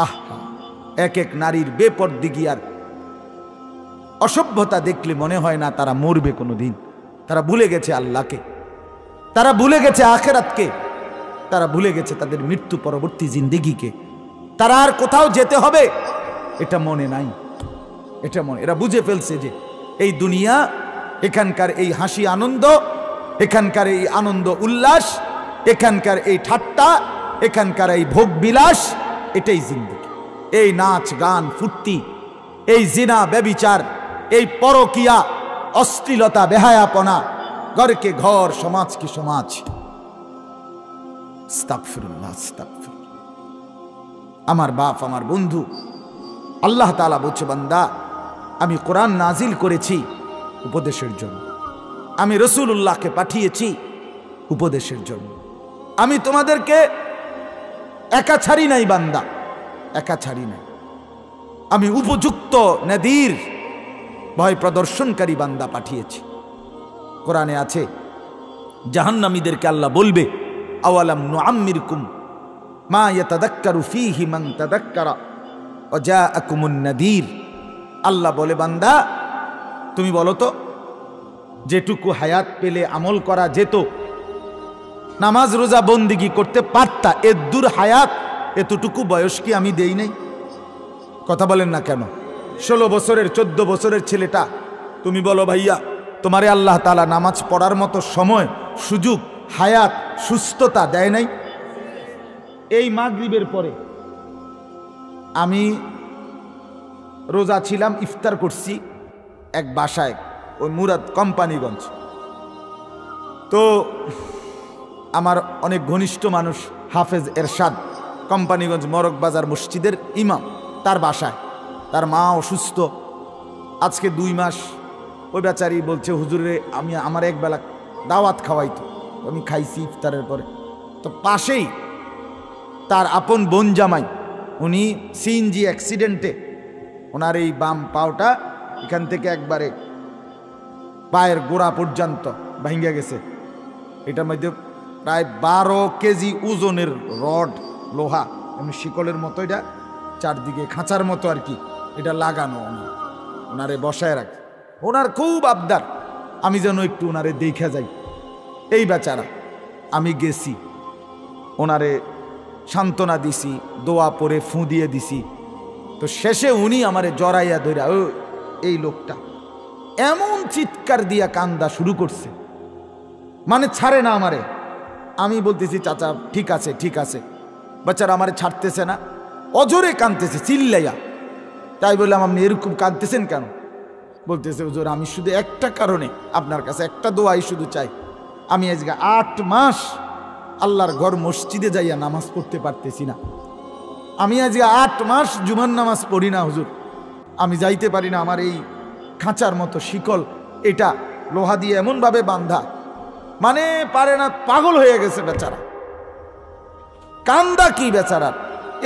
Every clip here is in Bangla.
আহা, এক এক নারীর বেপরদিগিয়ার অসভ্যতা দেখলে মনে হয় না তারা মরবে কোনোদিন। তারা ভুলে গেছে আল্লাহকে, তারা ভুলে গেছে আখিরাতকে, তারা ভুলে গেছে তাদের মৃত্যু পরবর্তী জিন্দেগিকে। তারা আর কোথাও যেতে হবে এটা মনে নাই, এরা বুঝে ফেলছে যে এই দুনিয়া, এখানকার এই হাসি আনন্দ, এখানকার এই আনন্দ উল্লাস, এখানকার এই ঠাট্টা, এখানকার এই ভোগ বিলাস, এটাই জিন্দেগি। এই নাচ গান ফুর্তি, এই জিনা ব্যভিচার, এই পরকিয়া, অশ্লীলতা, বেহায়াপনা, ঘরকে ঘর, সমাজকে সমাজ। আস্তাগফিরুল্লাহ, আস্তাগফিরুল্লাহ। আমার বাপ, আমার বন্ধু, আল্লাহ তাআলা বলছে, বান্দা আমি কোরআন নাজিল করেছি উপদেশের জন্য, আমি রাসূলুল্লাহকে পাঠিয়েছি উপদেশের জন্য। আমি তোমাদেরকে একা ছাড়ি নাই বান্দা, একা ছাড়ি নাই। আমি উপযুক্ত নাদির, ভয় প্রদর্শনকারী বান্দা পাঠিয়েছি। কোরআনে আছে জাহান্নামীদেরকে আল্লাহ বলবে, আওয়ালাম নুআম্মিরকুম মা ইয়াতাযাক্কারু ফীহি মান তাযাক্কারা ওয়া জাআকুমুন নাদির। আল্লাহ বলে, বান্দা তুমি বলো তো, যেটুকু হায়াত পেলে আমল করা যেত, নামাজ রোজা বন্দিগি করতে পারতা, এর দূর হায়াত, এতটুকু বয়স কি আমি দেই নাই? কথা বলেন না কেন? 16 বছরের 14 বছরের ছেলেটা, তুমি বলো ভাইয়া তোমারে আল্লাহ তাআলা নামাজ পড়ার মতো সময়, সুযোগ, হায়াত, সুস্থতা দেয় নাই? এই মাগরিবের পরে আমি রোজা ছিলাম, ইফতার করছি এক বাসায়, ওই মুরাদ কোম্পানিগঞ্জ। তো আমার অনেক ঘনিষ্ঠ মানুষ হাফেজ এরশাদ, কোম্পানিগঞ্জ মরক বাজার মসজিদের ইমাম, তার বাসায়। তার মা অসুস্থ, আজকে 2 মাস। ওই বেচারি বলছে, হুজুরে আমি আমার একবেলা দাওয়াত খাওয়াইতো, আমি খাইছি ইফতারের পরে। তো পাশেই তার আপন বোন জামাই, উনি সিএনজি অ্যাক্সিডেন্টে, ওনার এই বাম পাওটা এখান থেকে একবারে পায়ের গোড়া পর্যন্ত ভেঙে গেছে। এটার মধ্যে প্রায় 12 কেজি ওজনের রড, লোহা, এমনি শিকলের মতো, এটা চারদিকে খাঁচার মতো আর কি, এটা লাগানো। ওনারে বসায় রাখে। ওনার খুব আবদার আমি যেন একটু ওনারে দেখে যাই। এই বেচারা, আমি গেছি, ওনারে সান্ত্বনা দিছি, দোয়া পরে ফুঁ দিয়ে দিছি। তো শেষে উনি আমারে জড়াইয়া ধইরা, ও এই লোকটা এমন চিৎকার দিয়া কান্দা শুরু করছে, মানে ছাড়ে না আমারে। আমি বলতেছি, চাচা ঠিক আছে ঠিক আছে। বেচারা আমারে ছাড়তেছে না, অজরে কাঁদতেছে চিল্লাইয়া। তাই বললাম, আপনি এরকম কাঁদতেছেন কেন? বলতেছে, হুজুর আমি শুধু একটা কারণে আপনার কাছে একটা দোয়াই শুধু চাই। আমি আজকে 8 মাস আল্লাহর ঘর মসজিদে যাইয়া নামাজ পড়তে পারতেছি না। আমি আজকে 8 মাস জুমার নামাজ পড়ি না হুজুর, আমি যাইতে পারি না। আমার এই খাঁচার মতো শিকল, এটা লোহা দিয়ে এমনভাবে বাঁধা, মানে পারে না, পাগল হয়ে গেছে বেচারা। কান্দা কি বেচারার,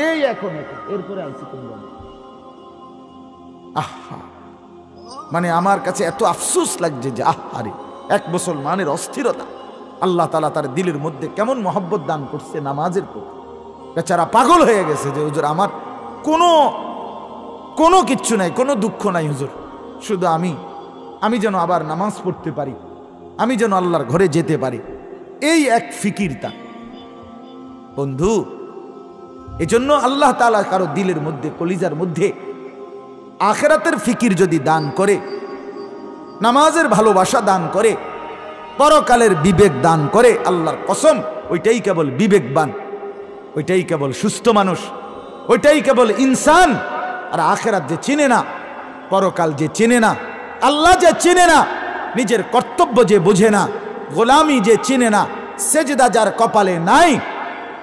এই এখন এরপরে আইসি কোন। আহা, মানে আমার কাছে এত আফসোস লাগছে যে আহারে, এক মুসলমানের অস্থিরতা। আল্লাহ তাআলা তার দিলের মধ্যে কেমন মহব্বত দান করছে নামাজের প্রতি। বেচারা পাগল হয়ে গেছে যে হুজুর আমার কোনো কিচ্ছু নাই, কোনো দুঃখ নাই হুজুর, শুধু আমি যেন আবার নামাজ পড়তে পারি, আমি যেন আল্লাহর ঘরে যেতে পারি, এই এক ফিকির তার। বন্ধু, এজন্য আল্লাহ তাআলা কারো দিলের মধ্যে, কলিজার মধ্যে আখিরাতের ফিকির যদি দান করে, নামাজের ভালোবাসা দান করে, পরকালের বিবেক দান করে, আল্লাহর কসম ওইটাই কেবল বিবেকবান, ওইটাই কেবল সুস্থ মানুষ, ওইটাই কেবল ইনসান। আর আখিরাত যে চিনে না, পরকাল যে চিনে না, আল্লাহ যে চিনে না, নিজের কর্তব্য যে বুঝে না, গোলামি যে চিনে না, সেজদা যার কপালে নাই,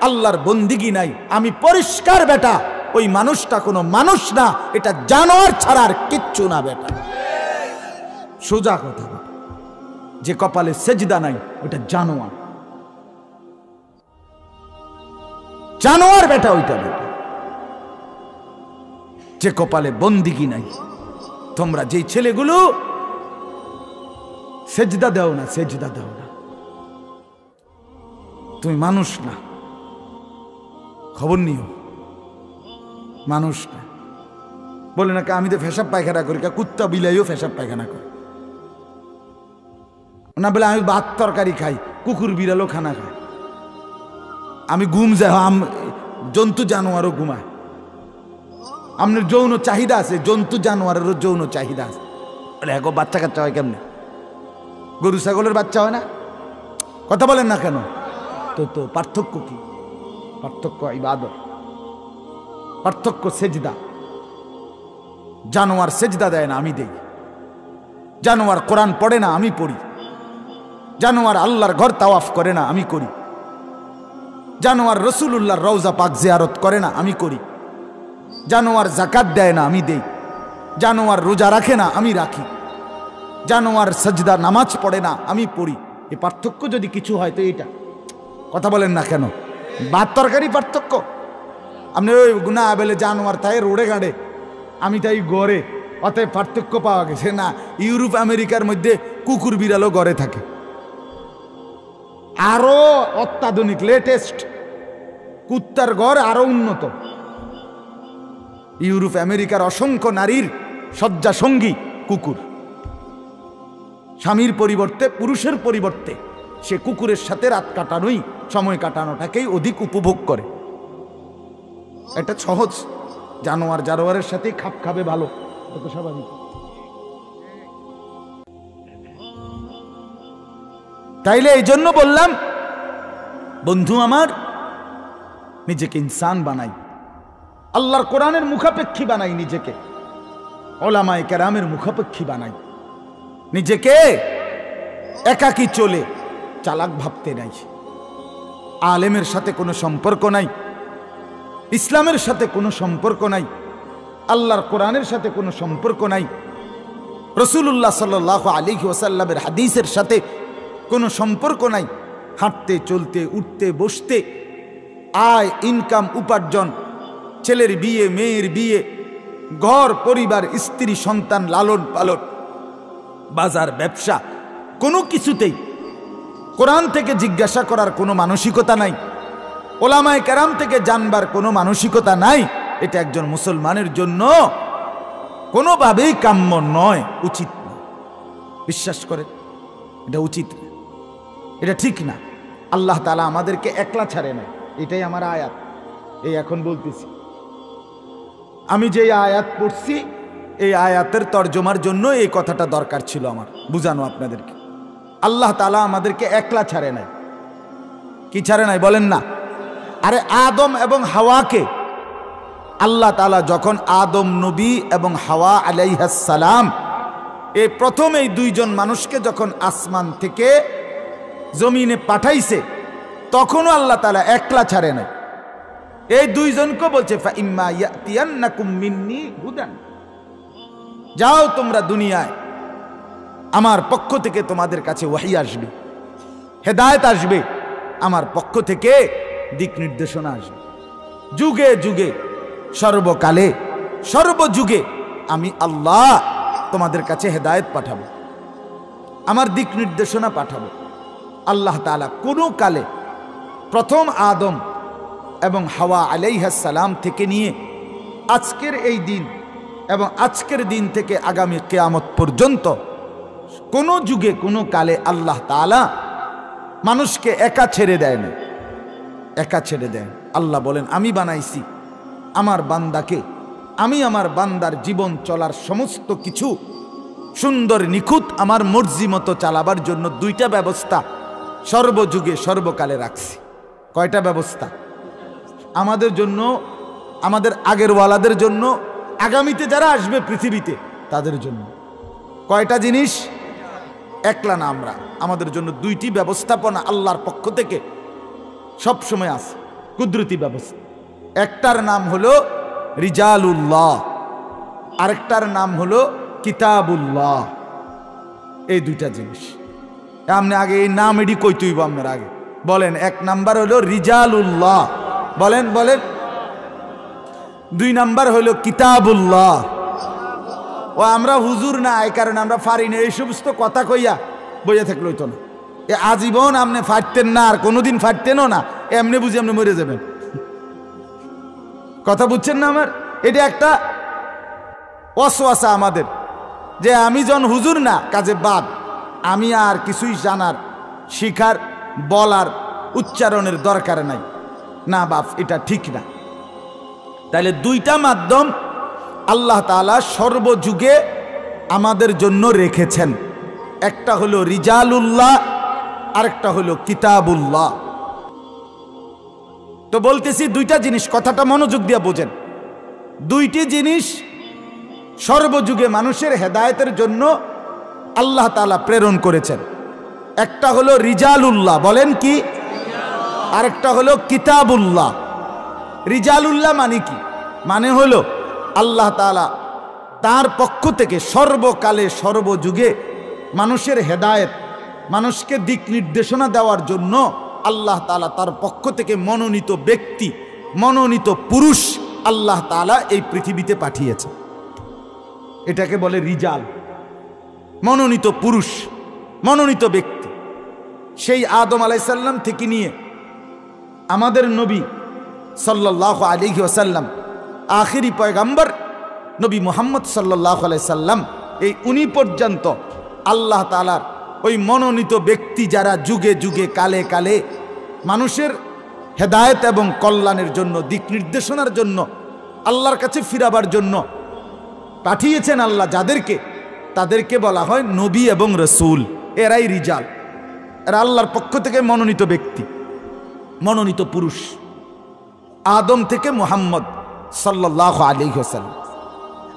আল্লাহর বন্দিগি নাই, আমি পরিষ্কার বেটা, ওই মানুষটা কোনো মানুষ না, এটা জানোয়ার ছাড়া আর কিচ্ছু না বেটা। সোজা কথা, যে কপালে সেজদা নাই ওটা জানোয়ার, জানোয়ার বেটা ওইটা বেটা। যে কপালে বন্দিগি নাই, তোমরা যেই ছেলেগুলো সেজদা দাও না, সেজদা দাও না, তুমি মানুষ না। খবর নিও, মানুষ না। বলে না আমি তো পেশাব পায়খানা করি, কুত্তা বিলাইও পেশাব পায়খানা করে না। বলে আমি ভাত তরকারি খাই, কুকুর বিড়ালও খানা খায়। আমি ঘুম যাই, জন্তু জানোয়ারও ঘুমায়। আপনার যৌন চাহিদা আছে, জন্তু জানোয়ারেরও যৌন চাহিদা আছে। বলে এখন বাচ্চা কাচ্চা হয় কেমনে? গরু ছাগলের বাচ্চা হয় না? কথা বলেন না কেন? তো পার্থক্য কি? পার্থক্য ইবাদত, পার্থক্য সেজদা। জানোয়ার সেজদা দেয় না, আমি দেই। জানোয়ার কোরআন পড়ে না, আমি পড়ি। জানোয়ার আল্লাহর ঘর তাওয়াফ করে না, আমি করি। জানোয়ার রসুলুল্লাহর রওজা পাক জিয়ারত করে না, আমি করি। জানোয়ার যাকাত দেয় না, আমি দেই। জানোয়ার রোজা রাখে না, আমি রাখি। জানোয়ার সাজদা নামাজ পড়ে না, আমি পড়ি। এই পার্থক্য যদি কিছু হয় তো এটা। কথা বলেন না কেন? ভাত তরকারি পার্থক্য। আপনি ওই গুনা বেলে জানোয়ার তাই রোডে গাড়ে, আমি তাই গড়ে, অতএব পার্থক্য পাওয়া গেছে না। ইউরোপ আমেরিকার মধ্যে কুকুর বিড়ালও গড়ে থাকে, আরো অত্যাধুনিক লেটেস্ট কুত্তার ঘর আরো উন্নত। ইউরোপ আমেরিকার অসংখ্য নারীর শয্যা সঙ্গী কুকুর। স্বামীর পরিবর্তে, পুরুষের পরিবর্তে সে কুকুরের সাথে রাত কাটানোই, সময় কাটানোটাকেই অধিক উপভোগ করে। এটা সহজ। জানোয়ারের সাথেই খাপ খাবে ভালো, এটা স্বাভাবিক। তাইলে এই জন্য বললাম বন্ধু আমার, নিজেকে ইনসান বানাই, আল্লাহর কোরআনের মুখাপেক্ষী বানাই, নিজেকে ওলামায়ে কেরামের মুখাপেক্ষী বানাই। নিজেকে একাকী চলে চালাক ভাবতে নাই। আলেমের সাথে কোনো সম্পর্ক নাই, ইসলামের সাথে কোনো সম্পর্ক নাই, আল্লাহর কোরআনের সাথে কোনো সম্পর্ক নাই, রাসূলুল্লাহ সাল্লাল্লাহু আলাইহি ওয়াসাল্লামের হাদিসের সাথে কোনো সম্পর্ক নাই। হাঁটতে চলতে, উঠতে বসতে, আয় ইনকাম উপার্জন, ছেলের বিয়ে, মেয়ের বিয়ে, ঘর পরিবার, স্ত্রী সন্তান লালন পালন, বাজার ব্যবসা, কোনো কিছুতেই কোরআন থেকে জিজ্ঞাসা করার কোনো মানসিকতা নাই, ওলামায়ে কেরাম থেকে জানবার কোনো মানসিকতা নাই। এটা একজন মুসলমানের জন্য কোনোভাবেই কাম্য নয়, উচিত না। বিশ্বাস করে এটা উচিত না, এটা ঠিক না। আল্লাহ তাআলা আমাদেরকে একলা ছাড়ে না, এটাই আমার আয়াত। এই এখন বলতেছি, আমি যে আয়াত পড়ছি এই আয়াতের তর্জমার জন্য এই কথাটা দরকার ছিল আমার বুঝানো আপনাদেরকে। আল্লাহ তাআলা আমাদেরকে একলা ছাড়ে নাই। কি ছাড়ে নাই বলেন না? আরে আদম এবং হাওয়াকে আল্লাহ তাআলা যখন আদম নবী এবং হাওয়া আলাইহিস সালাম এই প্রথম এই দুইজন মানুষকে যখন আসমান থেকে জমিনে পাঠাইছে, তখনও আল্লাহ তাআলা একলা ছাড়ে নাই। এই দুইজনকে বলছে ফাইম্মা ইয়াতিয়ান্নাকুম মিন্নি হুদান, যাও তোমরা দুনিয়ায়, আমার পক্ষ থেকে তোমাদের কাছে ওহী আসবে, হেদায়েত আসবে, আমার পক্ষ থেকে দিক নির্দেশনা আসবে। যুগে যুগে, সর্বকালে, সর্বযুগে আমি আল্লাহ তোমাদের কাছে হেদায়েত পাঠাবো, আমার দিক নির্দেশনা পাঠাবো। আল্লাহ তাআলা কোনো কালে প্রথম আদম এবং হাওয়া আলাইহিস সালাম থেকে নিয়ে আজকের এই দিন এবং আজকের দিন থেকে আগামী কিয়ামত পর্যন্ত কোনো যুগে কোনো কালে আল্লাহ তাআলা মানুষকে একা ছেড়ে দেয় না, একা ছেড়ে দেন। আল্লাহ বলেন আমি বানাইছি আমার বান্দাকে, আমি আমার বান্দার জীবন চলার সমস্ত কিছু সুন্দর নিখুঁত আমার মর্জি মতো চালাবার জন্য দুইটা ব্যবস্থা সর্বযুগে সর্বকালে রাখছি। কয়টা ব্যবস্থা? আমাদের জন্য, আমাদের আগের ওয়ালাদের জন্য, আগামীতে যারা আসবে পৃথিবীতে তাদের জন্য। কয়টা জিনিস? একলা না আমরা, আমাদের জন্য দুইটি ব্যবস্থাপনা আল্লাহর পক্ষ থেকে সব সময় আছে, কুদরতি ব্যবস্থা। একটার নাম হলো রিজালুল্লাহ, আরেকটার নাম হলো কিতাবুল্লাহ। এই দুইটা জিনিস আপনি আগে এই নাম এডি কই তুইব আপনার আগে বলেন। এক নাম্বার হলো রিজালুল্লাহ, বলেন বলেন। দুই নাম্বার হলো কিতাবুল্লাহ। ও আমরা হুজুর না, এই কারণে আমরা পারি না এই সমস্ত কথা কইয়া বইয়া থাকলে হইতো না। এ আজীবন আপনি ফাটতেন না, আর কোনোদিন ফাটতেনও না, এমনি বুঝি আপনি মরে যাবেন। কথা বুঝছেন না আমার? এটা একটা ওয়াসওয়াসা আমাদের, যে আমি যখন হুজুর না কাজে বাদ, আমি আর কিছুই জানার, শিখার, বলার, উচ্চারণের দরকার নাই। না বাপ, এটা ঠিক না। তাহলে দুইটা মাধ্যম আল্লাহ তাআলা সর্বযুগে আমাদের জন্য রেখেছেন। একটা হলো রিজালুল্লাহ, আরেকটা হলো কিতাবুল্লাহ। তো বলতেছি দুইটা জিনিস, কথাটা মনোযোগ দিয়ে বোঝেন। দুইটি জিনিস সর্বযুগে মানুষের হেদায়েতের জন্য আল্লাহ তাআলা প্রেরণ করেছেন। একটা হলো রিজালুল্লাহ, বলেন কি? আরেকটা হলো কিতাবুল্লাহ। রিজালুল্লাহ মানে কি? মানে হলো আল্লাহ তাআলা তার পক্ষ থেকে সর্বকালে সর্বযুগে মানুষের হেদায়েত, মানুষকে দিক নির্দেশনা দেওয়ার জন্য আল্লাহ তাআলা তার পক্ষ থেকে মনোনীত ব্যক্তি, মনোনীত পুরুষ আল্লাহ তাআলা এই পৃথিবীতে পাঠিয়েছে। এটাকে বলে রিজাল, মনোনীত পুরুষ, মনোনীত ব্যক্তি। সেই আদম আলাইহিস সালাম থেকে নিয়ে আমাদের নবী সাল্লাল্লাহু আলাইহি ওয়াসাল্লাম, আখিরি পয়গম্বর নবী মুহাম্মদ সাল্লাল্লাহু আলাইহি সাল্লাম, এই উনি পর্যন্ত আল্লাহ তাআলার ওই মনোনীত ব্যক্তি যারা যুগে যুগে কালে কালে মানুষের হেদায়েত এবং কল্যাণের জন্য, দিক নির্দেশনার জন্য, আল্লাহর কাছে ফিরাবার জন্য পাঠিয়েছেন আল্লাহ যাদেরকে, তাদেরকে বলা হয় নবী এবং রসুল। এরাই রিজাল, এরা আল্লাহর পক্ষ থেকে মনোনীত ব্যক্তি, মনোনীত পুরুষ। আদম থেকে মুহাম্মদ সাল্লাল্লাহু আলাইহি ওয়াসাল্লাম,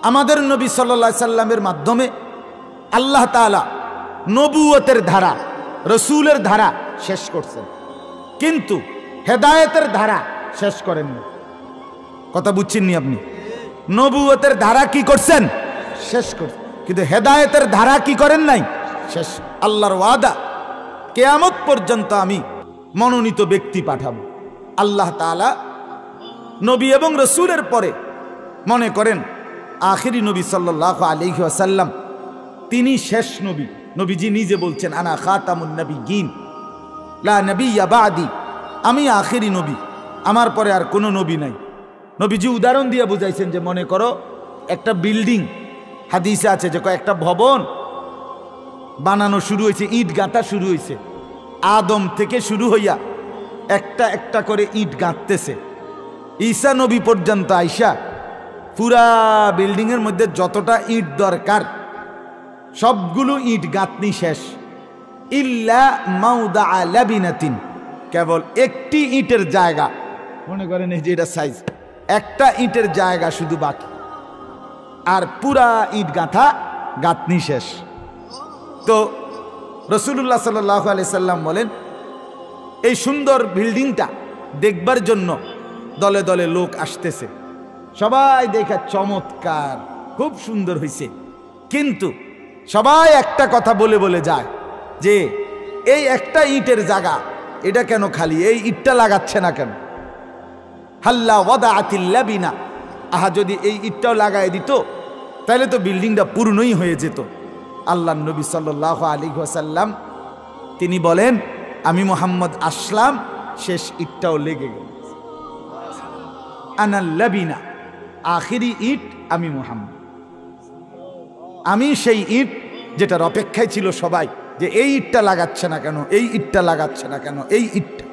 আমাদের নবী সাল্লাল্লাহু আলাইহি সাল্লামের মাধ্যমে আল্লাহ তাআলা নবুয়তের ধারা, রসুলের ধারা শেষ করছেন, কিন্তু হেদায়েতের ধারা শেষ করেননি। কথা বুঝছেননি আপনি? নবুয়তের ধারা কি করছেন? শেষ করছেন, কিন্তু হেদায়েতের ধারা কি করেন নাই? শেষ। আল্লাহর ওয়াদা, কিয়ামত পর্যন্ত আমি মনোনীত ব্যক্তি পাঠাবো। আল্লাহ তাআলা নবী এবং রসুলের পরে মনে করেন আখিরি নবী সাল্লাল্লাহু আলাইহি ওয়াসাল্লাম, তিনি শেষ নবী। নবীজি নিজে বলছেন, আনা খাতামুন নবিয়্যিন লা নবিয়্যা বাদি, আমি আখিরি নবী, আমার পরে আর কোনো নবী নাই। নবীজি উদাহরণ দিয়ে বুঝাইছেন যে মনে করো একটা বিল্ডিং, হাদিসে আছে যে একটা ভবন বানানো শুরু হয়েছে, ইট গাঁথা শুরু হয়েছে, আদম থেকে শুরু হইয়া একটা একটা করে ইট গাঁথতেছে। ঈসা নবী পর্যন্ত আইসা পুরা বিল্ডিংয়ের মধ্যে যতটা ইট দরকার সবগুলো ইট গাঁথনি শেষ, ইল্লা মাউদা লাবিনাতিন, কেবল একটি ইটের জায়গা, মনে করেন এই যে এটা সাইজ, একটা ইটের জায়গা শুধু বাকি, আর পুরা ইট গাঁথা গাঁথনি শেষ। তো রাসূলুল্লাহ সাল্লাল্লাহু আলাইহি সাল্লাম বলেন, এই সুন্দর বিল্ডিংটা দেখবার জন্য দলে দলে লোক আসতেছে, সবাই দেখা চমৎকার, খুব সুন্দর হয়েছে, কিন্তু সবাই একটা কথা বলে বলে যায় যে এই একটা ইটের জায়গা, এটা কেন খালি, এই ইটটা লাগাচ্ছে না কেন? হাল্লা ওয়াদাআতিল লাবিনা, আহা যদি এই ইটটাও লাগায় দিত তাহলে তো বিল্ডিংটা পূর্ণই হয়ে যেত। আল্লাহর নবী সাল্লাল্লাহু আলাইহি ওয়াসাল্লাম তিনি বলেন, আমি মুহাম্মদ আসলাম, শেষ ইটটাও লেগে গেল। আনাল লাবিনা, আখিরি ইট আমি মুহাম্মদ, আমি সেই ইট যেটার অপেক্ষায় ছিল সবাই, যে এই ইটটা লাগাচ্ছে না কেন, এই ইটটা লাগাচ্ছে না কেন, এই ইটটা।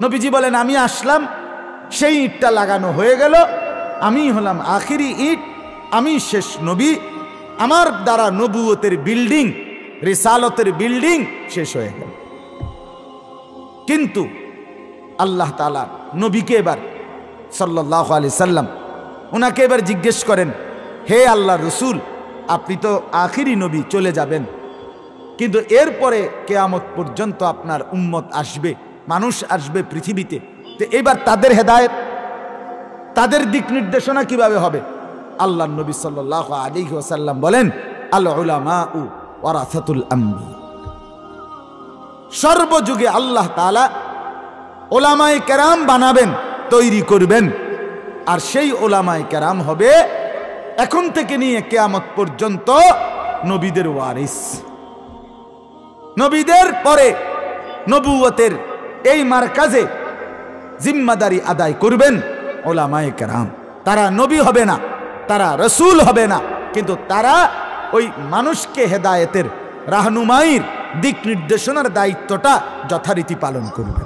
নবীজি বলেন, আমি আসলাম, সেই ইটটা লাগানো হয়ে গেল, আমি হলাম আখিরি ইট, আমি শেষ নবী, আমার দ্বারা নবুয়তের বিল্ডিং, রিসালতের বিল্ডিং শেষ হয়ে গেল। কিন্তু আল্লাহ তাআলা নবীকে এবার সাল্লাল্লাহু আলাইহি সাল্লাম, ওনাকে এবার জিজ্ঞেস করেন, হে আল্লাহর রসুল, আপনি তো আখিরি নবী, চলে যাবেন, কিন্তু এরপরে কিয়ামত পর্যন্ত আপনার উম্মত আসবে, মানুষ আসবে পৃথিবীতে, তো এবার তাদের হেদায়েত, তাদের দিক নির্দেশনা কিভাবে হবে? আল্লাহর নবী সাল্লাল্লাহু আলাইহি ওয়াসাল্লাম বলেন, আল উলামাউ ওয়ারাসাতুল আম্বিয়া, সর্বযুগে আল্লাহ তাআলা ওলামায়ে কেরাম বানাবেন, তৈরি করবেন, আর সেই ওলামায়ে কেরাম হবে এখন থেকে নিয়ে কিয়ামত পর্যন্ত নবীদের ওয়ারিস। নবীদের পরে নবুয়তের এই মারকাজে জিম্মাদারি আদায় করবেন ওলামায়ে কেরাম। তারা নবী হবে না, তারা রসুল হবে না, কিন্তু তারা ওই মানুষকে হেদায়েতের রাহনুমাইর দিক নির্দেশনার দায়িত্বটা যথারীতি পালন করবে,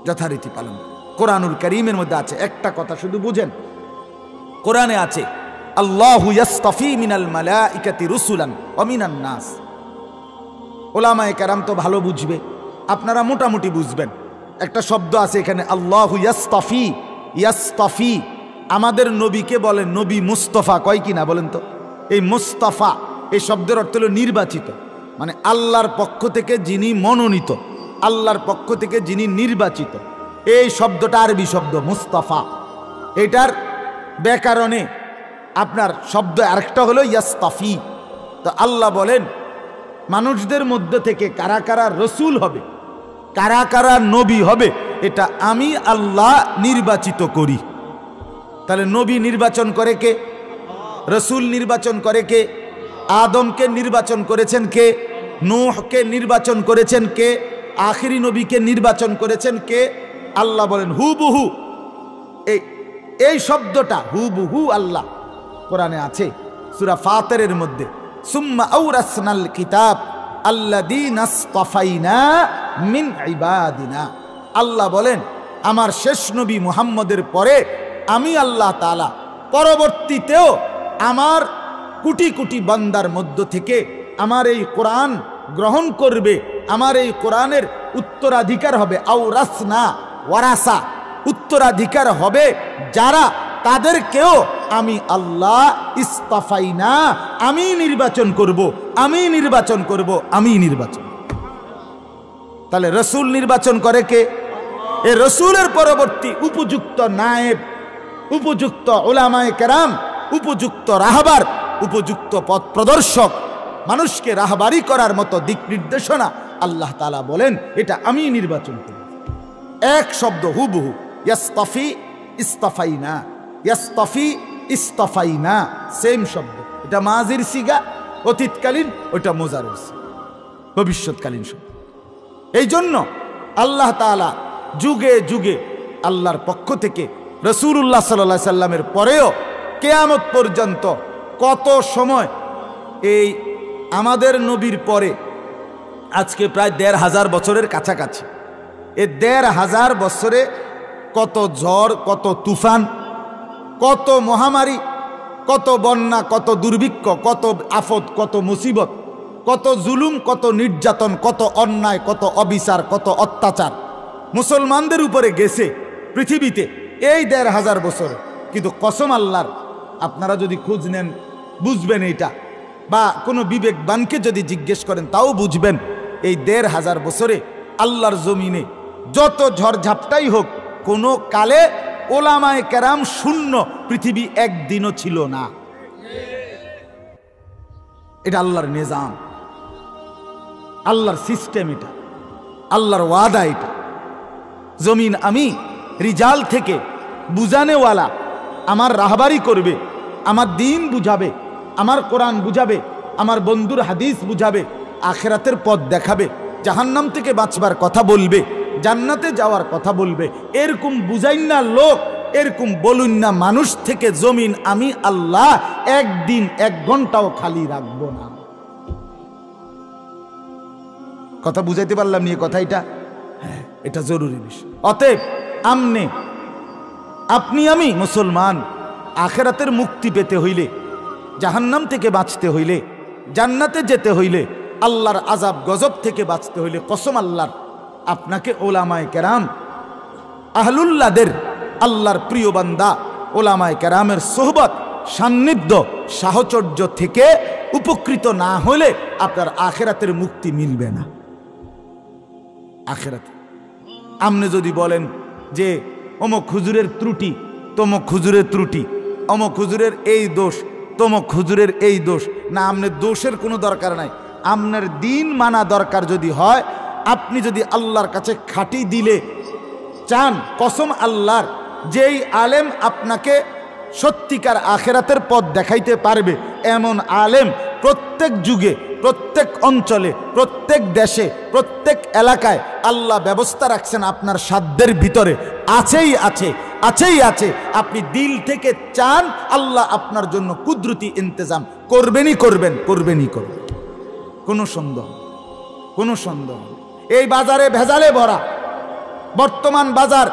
যথারীতি পালন। কোরআনুল কারীমের মধ্যে আছে, একটা কথা শুধু বুঝেন, কোরআনে আছে আল্লাহু ইয়াসতাফি মিনাল মালাইকাতি রুসুলান ওয়া মিনান নাস। ওলামায়ে কেরাম তো ভালো বুঝবে, আপনারা মোটামুটি বুঝবেন। একটা শব্দ আছে এখানে আল্লাহু ইয়াসতাফি, ইয়াসতাফি আমাদের নবীকে বলে নবী মুস্তাফা, কয় কিনা বলেন তো? এই মুস্তাফা এই শব্দের অর্থ হলো নির্বাচিত, মানে আল্লাহর পক্ষ থেকে যিনি মনোনীত, আল্লাহর পক্ষ থেকে যিনি নির্বাচিত। এই শব্দটা আরবি শব্দ মুস্তাফা। এটার ব্যাকরণে আপনার শব্দ আরেকটা হলো ইয়াসতাফি। তো আল্লাহ বলেন মানুষদের মধ্যে থেকে কারা কারা রসুল হবে, কারা কারা নবী হবে, এটা আমি আল্লাহ নির্বাচিত করি। তাহলে নবী নির্বাচন করে কে? রসুল নির্বাচন করে কে? আদমকে নির্বাচন করেছেন কে? নূহকে নির্বাচন করেছেন কে? আখিরি নবীকে নির্বাচন করেছেন কে? আল্লাহ বলেন হুবহু। এই শব্দটা হুবহু আল্লাহ কোরআনে আছে সূরা ফাতিরের মধ্যে, সুম্মা আওরাসনাল কিতাব আল্লাযীনা ইসতাফাইনা মিন ইবাদিনা। আল্লাহ বলেন আমার শেষ নবী মুহাম্মদের পরে আমি আল্লাহ তাআলা পরবর্তীতেও আমার কোটি কোটি বান্দার মধ্য থেকে আমার এই কোরআন গ্রহণ করবে, আমার এই কোরআনের উত্তরাধিকার হবে। আওরাসনা ওয়ারাসা, উত্তরাধিকার হবে যারা, তাদেরকেও আমি আল্লাহ ইস্তাফাইনা, আমি নির্বাচন করব, আমি নির্বাচন করব, আমি নির্বাচন। তাহলে রসুল নির্বাচন করে কে? এ রসুলের পরবর্তী উপযুক্ত নায়েব, উপযুক্ত উলামায়ে কেরাম, উপযুক্ত রাহবার, উপযুক্ত পথ প্রদর্শক, মানুষকে রাহবারি করার মতো দিক নির্দেশনা আল্লাহ তাআলা বলেন এটা আমি নির্বাচন করি। এক শব্দ হুবহু, ইয়াসতাফি ইস্তাফাইনা, ইয়াসতাফি ইস্তাফাইনা, সেম শব্দ। এটা মাজির সিগা অতীতকালীন, ওটা মুজারের সিগা ভবিষ্যৎকালীন শব্দ। এই জন্য আল্লাহ তাআলা যুগে যুগে আল্লাহর পক্ষ থেকে রাসূলুল্লাহ সাল্লাল্লাহু আলাইহি সাল্লামের পরেও কিয়ামত পর্যন্ত কত সময় এই আমাদের নবীর পরে আজকে প্রায় ১৫০০ বছরের কাছাকাছি, এই ১৫০০ বছরে কত ঝড়, কত তুফান, কত মহামারী, কত বন্যা, কত দুর্ভিক্ষ, কত আফত, কত মুসিবত, কত জুলুম, কত নির্যাতন, কত অন্যায়, কত অবিচার, কত অত্যাচার মুসলমানদের উপরে গেছে পৃথিবীতে এই ১৫০০ বছরে। কিন্তু কসম আল্লাহর, আপনারা যদি খোঁজ নেন বুঝবেন এইটা, বা কোনো বিবেকবানকে যদি জিজ্ঞেস করেন তাও বুঝবেন। এই ১৫০০ বছরে আল্লাহর জমিনে যত ঝড়ঝাপটাই হোক, কোনো কালে ওলামায়ে কেরাম শূন্য পৃথিবী একদিনও ছিল না। এটা আল্লাহর নিজাম, আল্লাহর সিস্টেম, এটা আল্লাহর ওয়াদা। এটা জমিন আমি রিজাল থেকে বুঝানেওয়ালা আমার রাহবারি করবে, আমার দিন বুঝাবে, আমার কোরআন বুঝাবে, আমার বন্ধুর হাদিস বুঝাবে, আখিরাতের পথ দেখাবে, জাহান্নাম থেকে বাঁচবার কথা বলবে, জান্নাতে যাওয়ার কথা বলবে। এরকম বুঝাইন না লোক, এরকম বলুন না মানুষ থেকে জমিন আমি আল্লাহ একদিন ১ ঘন্টাও খালি রাখবো না। কথা বুঝাইতে পারলাম নিয়ে কথা? এটা হ্যাঁ, এটা জরুরি বিষয়। অতএব আপনি আমি মুসলমান আখিরাতের মুক্তি পেতে হইলে, জাহান্নাম থেকে বাঁচতে হইলে, জান্নাতে যেতে হইলে, আল্লাহর আযাব গজব থেকে বাঁচতে হইলে কসম আল্লাহর, আপনাকে ওলামায়ে কেরাম আহলুল্লাহদের, আল্লাহর প্রিয় বান্দা ওলামায়ে কেরামের সোহবত, সান্নিধ্য, সাহচর্য থেকে উপকৃত না হলে আপনার আখিরাতের মুক্তি মিলবে না। আখিরাতে আপনি যদি বলেন যে অমুক হুজুরের ত্রুটি, তমুক হুজুরের ত্রুটি, অমুক হুজুরের এই দোষ, তমুক হুজুরের এই দোষ, না, আপনার দোষের কোনো দরকার নাই। আপনার দিন মানা দরকার যদি হয়, আপনি যদি আল্লাহর কাছে খাঁটি দিলে চান, কসম আল্লাহর, যেই আলেম আপনাকে সত্যিকার আখিরাতের পথ দেখাইতে পারবে এমন আলেম প্রত্যেক যুগে প্রত্যেক অঞ্চলে, প্রত্যেক দেশে, প্রত্যেক এলাকায় আল্লাহ ব্যবস্থা রাখছেন আপনার সাধ্যের ভিতরে। আছেই আছে, আছেই আছে। আপনি দিল থেকে চান, আল্লাহ আপনার জন্য কুদরতি ইন্তজাম করবেনই করবেন, করবেনই করবেন। কোনো সন্দেহ, কোনো সন্দেহ। এই বাজারে ভেজালে ভরা, বর্তমান বাজার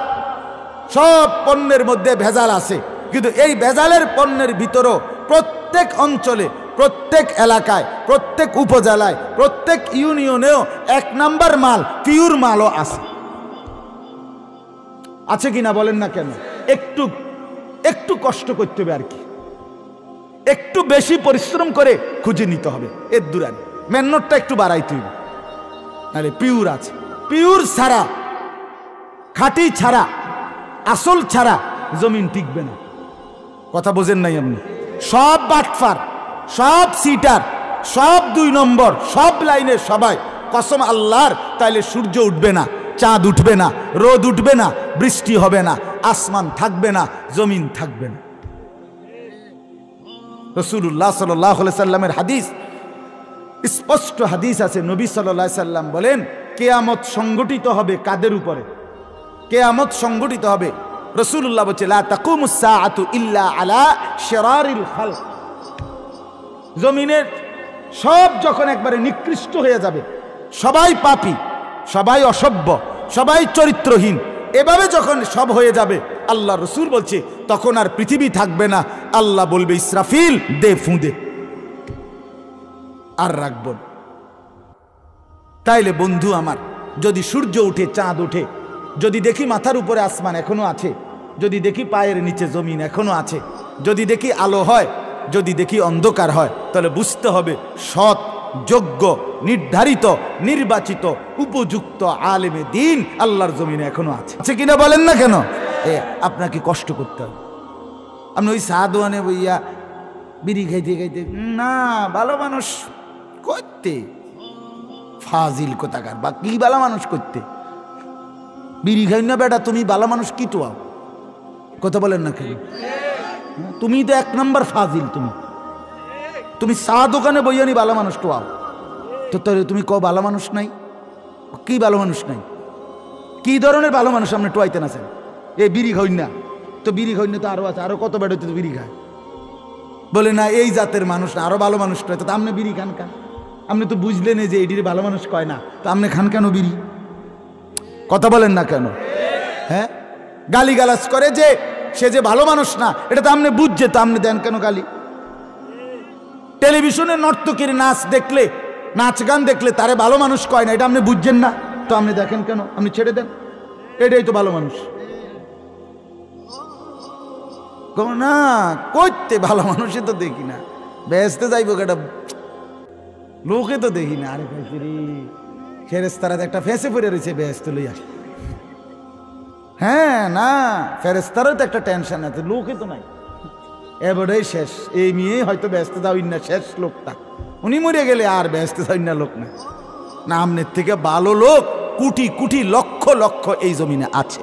সব পণ্যের মধ্যে ভেজাল আছে, কিন্তু এই ভেজালের পণ্যের ভিতরেও প্রত্যেক অঞ্চলে, প্রত্যেক এলাকায়, প্রত্যেক উপজেলায়, প্রত্যেক ইউনিয়নেও 1 নাম্বার মাল, পিওর মালও আছে। আছে কিনা বলেন না কেন? একটু একটু কষ্ট করতে হবে আর কি, একটু বেশি পরিশ্রম করে খুঁজে নিতে হবে। এর দূরান মেহনতটা একটু বাড়াইতে হবে, নাহলে পিওর আছে। পিওর ছাড়া, খাঁটি ছাড়া, আসল ছাড়া জমিন টিকবে না। কথা বোঝেন নাই আপনি? সব বাটফার, সব সিটার, সব 2 নম্বর, সব লাইনের সবাই কসম আল্লাহর, তাইলে সূর্য উঠবে না, চাঁদ উঠবে না, রোদ উঠবে না, বৃষ্টি হবে না, আসমান থাকবে না, জমিন থাকবে না। রাসূলুল্লাহ সাল্লাল্লাহু আলাইহি সাল্লামের হাদিস, স্পষ্ট হাদিস আছে। নবী সাল্লাল্লাহু আলাইহি সাল্লাম বলেন, কিয়ামত সংগঠিত হবে কাদের উপরে? কিয়ামত সংগঠিত হবে, রাসূলুল্লাহ বলেন, লা তাকুমুস সাআতু ইল্লা আলা শিরারিল খালক। জমিনের সব যখন একবারে নিকৃষ্ট হয়ে যাবে, সবাই পাপী, সবাই অসভ্য, সবাই চরিত্রহীন, এভাবে যখন সব হয়ে যাবে, আল্লাহ রসুল বলছে তখন আর পৃথিবী থাকবে না। আল্লাহ বলবে, ইসরাফিল দে ফুঁদে, আর রাখব না। তাইলে বন্ধু আমার, যদি সূর্য উঠে, চাঁদ উঠে, যদি দেখি মাথার উপরে আসমান এখনো আছে, যদি দেখি পায়ের নিচে জমিন এখনো আছে, যদি দেখি আলো হয়, যদি দেখি অন্ধকার হয়, তাহলে বুঝতে হবে সৎ, যোগ্য, নির্ধারিত, নির্বাচিত, উপযুক্ত আলেমে দিন আল্লাহর জমিনে এখনো আছে। আছে কিনা বলেন না কেন? আপনাকে কষ্ট করতে হবে। আপনি ওই সাদওয়ানে বইয়া বিড়ি খাইতে খাইতে, না ভালো মানুষ করতে, ফাজিল কোথাকার, বা কি ভালো মানুষ করতে, বিড়ি খাই না বেটা, তুমি ভালো মানুষ কি টোয়াও? কথা বলেন না কেন? তুমি তো 1 নম্বর ফাজিল। তুমি চা দোকানে বইয়ানি ভালো মানুষ টোয়াও, তো তুমি কও ভালো মানুষ নাই? কি ভালো মানুষ নাই? কি ধরনের ভালো মানুষ আপনি টোয়াইতে না স্যার? এই বিড়ি খাই না, তো বিড়ি খাই না তো আরো আছে, আরো কত বেড়াইতে তো বিড়ি খায়। বলে না এই জাতের মানুষ না, আরো ভালো মানুষ টয়, তো আপনি বিড়ি খান কেন? আপনি তো বুঝলেন যে এটির ভালো মানুষ কয় না, তো আপনি খান কেন বিড়ি? কথা বলেন না কেন? হ্যাঁ, গালিগালাজ করে যে সে যে ভালো মানুষ না, এটা তো আপনি বুঝছে, তো আপনি দেন কেন গালি? টেলিভিশনে নর্তকীর নাচ দেখলে, নাচ গান দেখলে তারে ভালো মানুষ কয় না, এটা আপনি বুঝছেন না, তো আপনি দেখেন কেন? আপনি ছেড়ে দেন, এটাই তো ভালো মানুষ। না করতে ভালো মানুষই তো দেখি না, বেহেশতে যাইব কেটা লোকে তো দেখি না। আরে ভাই রে, ফেরেশতারা একটা ফেঁসে পড়ে রয়েছে, বেহেশতে লই আসে। হ্যাঁ না, ফেরেশতারও তো একটা টেনশন আছে, লোকে তো নাই। এবারেই শেষ, এই মেয়ে হয়তো বেহেশতে যাওই না, শেষ লোকটা, উনি মরে গেলে আর বেহেশতে যাওই না লোক না। না, আমনের থেকে ভালো লোক কোটি কোটি লক্ষ লক্ষ এই জমিনে আছে,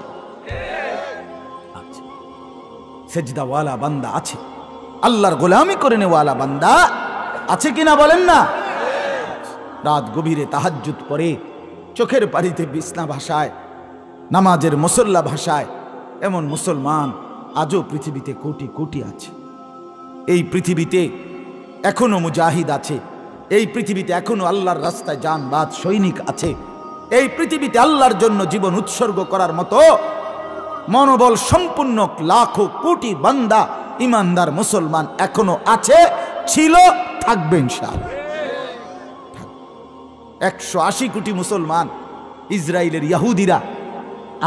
সেজদাওয়ালা বান্দা আছে, আল্লাহর গোলামি করে নেওয়ালা বান্দা আছে কিনা বলেন না? রাত গভীরে তাহাজ্জুদ পড়ে, চোখের পানিতে বিছনা ভাসায়, নামাজের মুসল্লা ভাসায়, এমন মুসলমান আজও পৃথিবীতে কোটি কোটি আছে। এই পৃথিবীতে এখনো মুজাহিদ আছে, এই পৃথিবীতে এখনো আল্লাহর রাস্তায় জানবাজ সৈনিক আছে, এই পৃথিবীতে আল্লাহর জন্য জীবন উৎসর্গ করার মতো মনোবল সম্পূর্ণ লাখো কোটি বান্দা, ইমানদার মুসলমান এখনো আছে, ছিল, থাকবে ইনশাআল্লাহ। 180 কোটি মুসলমান, ইসরায়েলের ইহুদিরা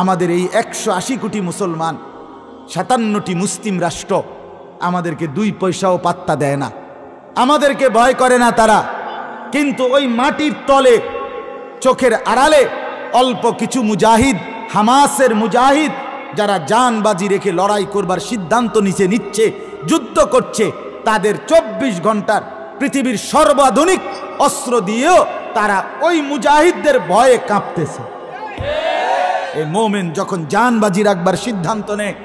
আমাদের এই 180 কোটি মুসলমান, 57টি মুসলিম রাষ্ট্র আমাদেরকে 2 পয়সাও পাত্তা দেয় না, আমাদেরকে ভয় করে না তারা। কিন্তু ওই মাটির তলে, চোখের আড়ালে অল্প কিছু মুজাহিদ, হামাসের মুজাহিদ, যারা জানবাজি রেখে লড়াই করবার সিদ্ধান্ত নিচ্ছে, যুদ্ধ করছে, তাদের 24 ঘন্টার পৃথিবীর সর্বাধুনিক অস্ত্র দিয়েও তারা ওই মুজাহিদদের ভয়ে কাঁপতেছে। এই মোমেন যখন জানবাজি রাখবার সিদ্ধান্ত নেয়,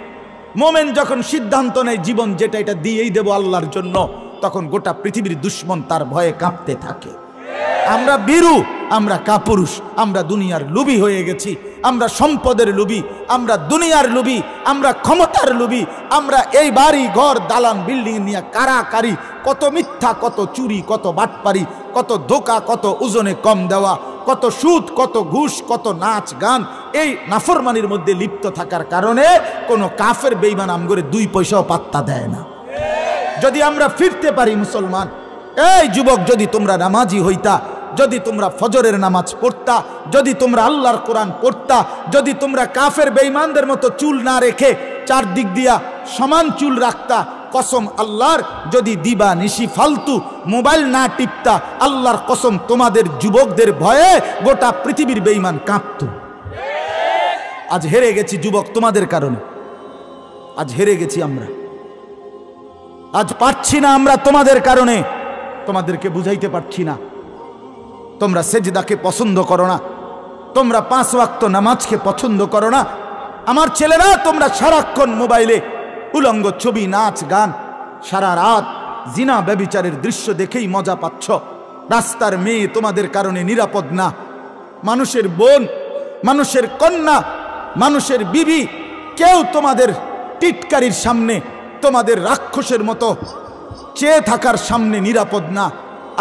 মোমেন যখন সিদ্ধান্ত নেয় জীবন যেটা এটা দিয়েই দেব আল্লাহর জন্য, তখন গোটা পৃথিবীর দুশ্মন তার ভয়ে কাঁপতে থাকে। আমরা বীরু, আমরা কাপুরুষ, আমরা দুনিয়ার লোভী হয়ে গেছি, আমরা সম্পদের লোভী, আমরা দুনিয়ার লোভী, আমরা ক্ষমতার লোভী, আমরা এই বাড়ি ঘর দালান বিল্ডিং নিয়ে কারাকারি, কত মিথ্যা, কত চুরি, কত বাটপারি, কত ধোঁকা, কত ওজনে কম দেওয়া, কত সুদ, কত ঘুষ, কত নাচ গান, এই নাফরমানির মধ্যে লিপ্ত থাকার কারণে কোনো কাফের বেঈমান আমগরে 2 পয়সাও পাত্তা দেয় না। যদি আমরা ফিরতে পারি মুসলমান, এই যুবক, যদি তোমরা নামাজি হইতা, যদি তোমরা ফজরের নামাজ পড়তা, যদি তোমরা আল্লাহর কোরআন পড়তা, যদি তোমরা কাফের বেঈমানদের মতো চুল না রেখে চারদিক দিয়া সমান চুল রাখতা, কসম আল্লাহর, যদি দিবা নিশি ফালতু মোবাইল না টিপতা, আল্লাহর কসম তোমাদের যুবকদের ভয়ে গোটা পৃথিবীর বেঈমান কাঁপত। আজ হেরে গেছি যুবক তোমাদের কারণে, আজ হেরে গেছি আমরা, আজ পারছি না আমরা তোমাদের কারণে, তোমাদেরকে বুঝাইতে পারছি না। তোমরা সেজদাকে পছন্দ করো না, তোমরা 5 ওয়াক্ত নামাজকে পছন্দ করো না। আমার ছেলেরা, তোমরা সারাক্ষণ মোবাইলে উলঙ্গ ছবি, নাচ গান, সারা রাত জিনা ব্যভিচারের দৃশ্য দেখেই মজা পাচ্ছ। রাস্তার মেয়ে তোমাদের কারণে নিরাপদ না। মানুষের বোন, মানুষের কন্যা, মানুষের বিবি, কেউ তোমাদের টিটকারির সামনে, তোমাদের রাক্ষসের মতো চেয়ে থাকার সামনে নিরাপদ না।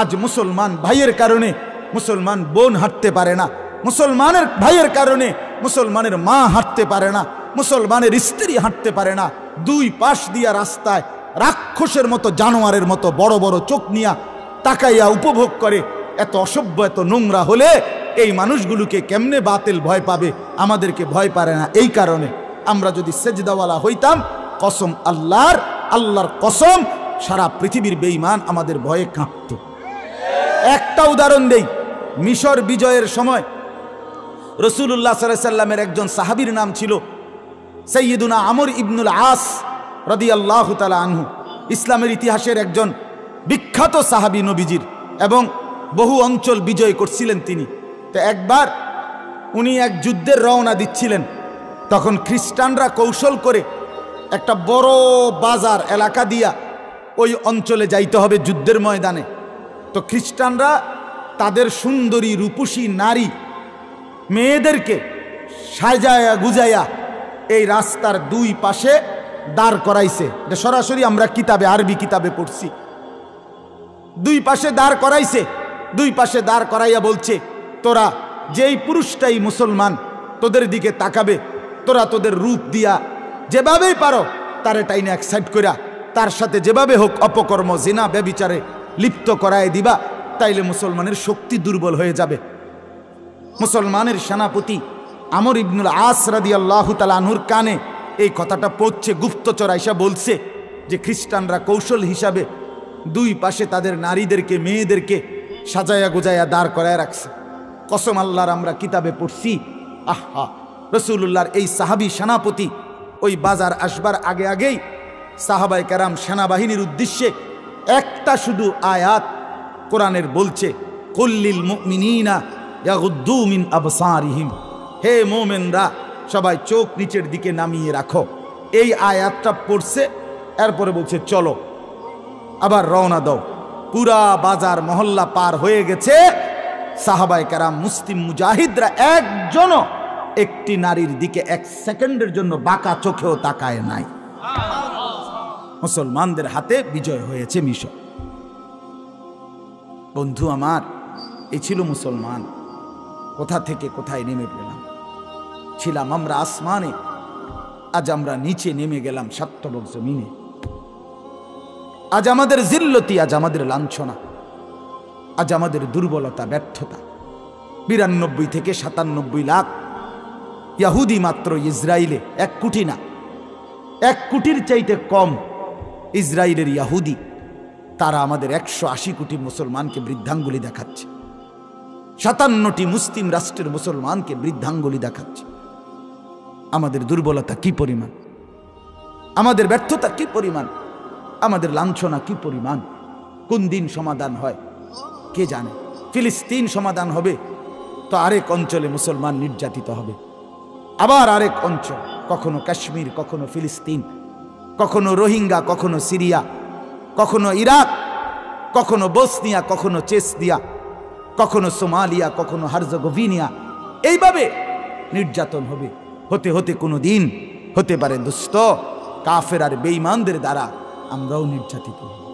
আজ মুসলমান ভাইয়ের কারণে মুসলমান বোন হাঁটতে পারে না, মুসলমানের ভাইয়ের কারণে মুসলমানের মা হাঁটতে পারে না, মুসলমানের স্ত্রী হাঁটতে পারে না। 2 পাশ দিয়া রাস্তায় রাক্ষসের মতো, জানোয়ারের মতো বড় বড় চোখ নিয়া তাকাইয়া উপভোগ করে। এত অসভ্য, এত নোংরা হলে এই মানুষগুলোকে কেমনে বাতিল ভয় পাবে? আমাদেরকে ভয় পারে না। এই কারণে আমরা যদি সেজদাওয়ালা হইতাম, কসম আল্লাহর, আল্লাহর কসম, সারা পৃথিবীর বেঈমান আমাদের ভয়ে কাঁপত। একটা উদাহরণ দেই। মিশর বিজয়ের সময় রাসূলুল্লাহ সাল্লাল্লাহু আলাইহি সাল্লামের একজন সাহাবীর নাম ছিল সাইয়্যিদুনা আমর ইবনুল আস রাদিয়াল্লাহু তাআলা আনহু। ইসলামের ইতিহাসের একজন বিখ্যাত সাহাবী নবীজির, এবং বহু অঞ্চল বিজয় করছিলেন তিনি। তো একবার উনি এক যুদ্ধের রওনা দিচ্ছিলেন, তখন খ্রিস্টানরা কৌশল করে একটা বড় বাজার এলাকা দিয়া ওই অঞ্চলে যাইতে হবে যুদ্ধের ময়দানে। তো খ্রিস্টানরা তাদের সুন্দরী রূপসী নারী মেয়েদেরকে সাজায়া গুজায়া এই রাস্তার 2 পাশে দাঁড় করাইছে। এটা সরাসরি আমরা কিতাবে, আরবি কিতাবে পড়ছি। 2 পাশে দাঁড় করাইছে। 2 পাশে দাঁড় করাইয়া বলছে, তোরা যেই পুরুষটাই মুসলমান তোদের দিকে তাকাবে, তোরা তোদের রূপ দিয়া যেভাবেই পারো তারে টাইনে এক সাইড কইরা তার সাথে যেভাবে হোক অপকর্ম, জিনা, ব্যভিচারে লিপ্ত করায় দিবা, তাইলে মুসলমানের শক্তি দুর্বল হয়ে যাবে। মুসলমানের সেনাপতি আমর ইবনুল আস রাদিয়াল্লাহু তাআলা আনহুর কানে এই কথাটা পৌঁছে, গুপ্তচর আইসা বলছে যে খ্রিস্টানরা কৌশল হিসাবে 2 পাশে তাদের নারীদেরকে, মেয়েদেরকে সাজায়া গুজায়া দাঁড় করায় রাখছে। কসম আল্লাহর, আমরা কিতাবে পড়ছি। আহা, রাসূলুল্লাহর এই সাহাবী সেনাপতি ওই বাজার আসবার আগে আগেই সাহাবায়ে কেরাম সেনাবাহিনীর উদ্দেশ্যে একটা শুধু আয়াত কোরআনের বলছে, কুল্লিল মুমিনিনা ইয়াগুদ্দু মিন আবসারিহিম, হে মুমিনরা সবাই চোখ নিচের দিকে নামিয়ে রাখো। এই আয়াতটা পড়ছে, এরপরে বলছে চলো আবার রওনা দাও। পুরা বাজার মহল্লা পার হয়ে গেছে। সাহাবায়ে কেরাম, মুসলিম মুজাহিদরা একজনও একটি নারীর দিকে 1 সেকেন্ডের জন্য বাঁকা চোখেও তাকায় নাই। মুসলমানদের হাতে বিজয় হয়েছে মিশর। বন্ধু আমার, এই ছিল মুসলমান। কোথা থেকে কোথায় নেমে পেলাম। ছিলাম আমরা আসমানে, আজ আমরা নিচে নেমে গেলাম সাতবক জমিনে। আজ আমাদের জিল্লতি, আজ আমাদের লাঞ্ছনা, আজ আমাদের দুর্বলতা, ব্যর্থতা। 92 থেকে 97 লাখ ইহুদি মাত্র ইসরায়েলে, 1 কোটি না, 1 কোটির চাইতে কম ইসরায়েলের ইহুদি। তারা আমাদের 180 কোটি মুসলমানকে বৃদ্ধাঙ্গুলি দেখাচ্ছে। 57টি মুসলিম রাষ্ট্রের মুসলমানকে বৃদ্ধাঙ্গুলি দেখাচ্ছে। আমাদের দুর্বলতা কি পরিমাণ, আমাদের ব্যর্থতা কি পরিমাণ, আমাদের লাঞ্ছনা কি পরিমাণ। কোন দিন সমাধান হয় কে জানে। ফিলিস্তিন সমাধান হবে তো আরেক অঞ্চলে মুসলমান নির্যাতিত হবে, আবার আরেক অঞ্চল, কখনো কাশ্মীর, কখনো ফিলিস্তিন, কখনো রোহিঙ্গা, কখনো সিরিয়া, কখনো ইরাক, কখনো বসনিয়া, কখনো চেচনিয়া, কখনো সোমালিয়া, কখনো হার্জেগোভিনা, এইভাবে নির্যাতন হবে। হতে হতে কোনো দিন হতে পারে দোস্ত কাফের আর বেঈমানদের দ্বারা আমরাও নির্যাতিত হব।